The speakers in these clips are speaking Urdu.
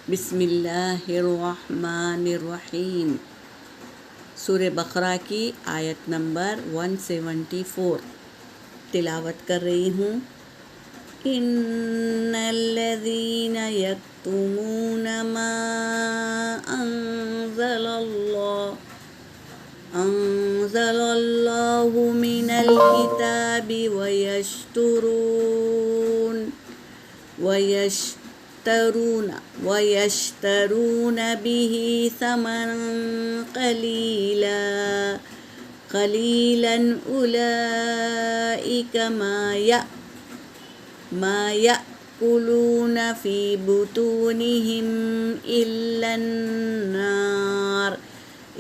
بسم اللہ الرحمن الرحیم۔ سورہ بقرہ کی آیت نمبر 174 تلاوت کر رہی ہوں۔ ان الذین یکتمون ما انزل اللہ من الکتاب ویشترون به ثمنا قلیلا اولئک ما یأکلون فی بطونہم الا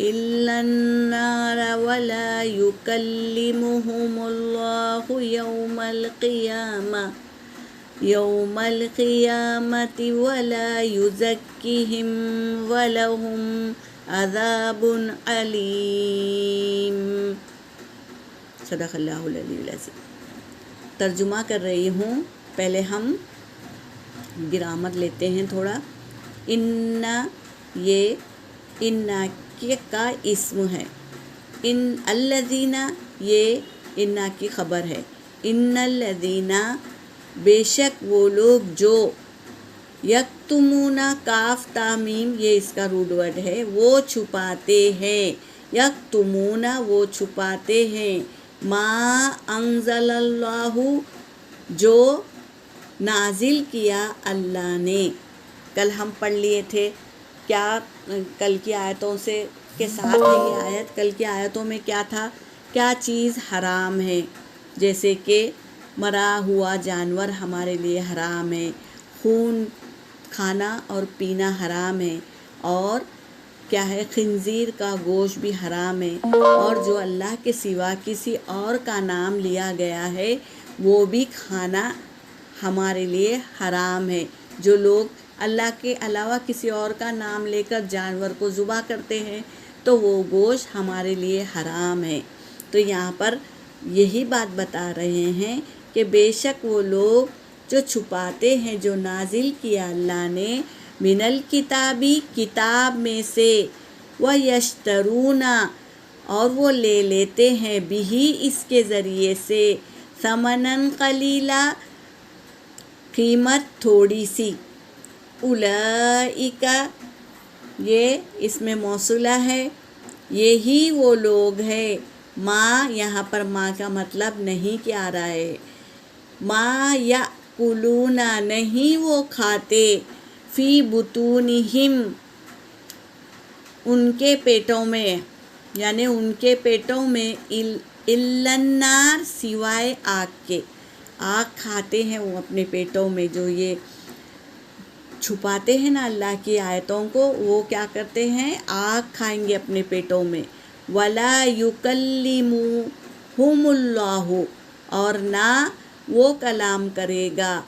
النار ولا یکلمہم اللہ یوم القیامة ولا یزکیہم ولہم عذاب علیم۔ صدق اللہ العلی العظیم۔ ترجمہ کر رہی ہوں، پہلے ہم گرامر لیتے ہیں تھوڑا۔ انا، یہ انا کا اسم ہے۔ ان الذین، یہ انا کی خبر ہے۔ ان الذین، بے شک وہ لوگ جو، یکتمون، کاف تامیم، یہ اس کا روٹ ورڈ ہے، وہ چھپاتے ہیں، یکتمون وہ چھپاتے ہیں، ما انزل اللہ جو نازل کیا اللہ نے۔ کل ہم پڑھ لیے تھے، کیا کل کی آیتوں سے کے ساتھ ہے یہ آیت۔ کل کی آیتوں میں کیا تھا؟ کیا چیز حرام ہے، جیسے کہ مرا ہوا جانور ہمارے لیے حرام ہے، خون کھانا اور پینا حرام ہے، اور کیا ہے، خنزیر کا گوشت بھی حرام ہے، اور جو اللہ کے سوا کسی اور کا نام لیا گیا ہے وہ بھی کھانا ہمارے لیے حرام ہے۔ جو لوگ اللہ کے علاوہ کسی اور کا نام لے کر جانور کو ذبح کرتے ہیں تو وہ گوشت ہمارے لیے حرام ہے۔ تو یہاں پر یہی بات بتا رہے ہیں کہ بے شک وہ لوگ جو چھپاتے ہیں جو نازل کیا اللہ نے، من الکتابی، کتاب میں سے، ویشترون اور وہ لے لیتے ہیں، بھی اس کے ذریعے سے، ثمناً قلیلا قیمت تھوڑی سی، اولئک یہ اس میں موصولہ ہے، یہی وہ لوگ ہیں، ما یہاں پر ما کا مطلب نہیں کیا آ رہا ہے، ما یأکلون نہیں وہ کھاتے، فی بطونہم ان کے پیٹوں میں، یعنی ان کے پیٹوں میں، الا النار سوائے آگ کے، آگ کھاتے ہیں وہ اپنے پیٹوں میں۔ جو یہ چھپاتے ہیں نا اللہ کی آیتوں کو، وہ کیا کرتے ہیں؟ آگ کھائیں گے اپنے پیٹوں میں۔ ولا یکلمہم اللہ اور نہ وہ کلام کرے گا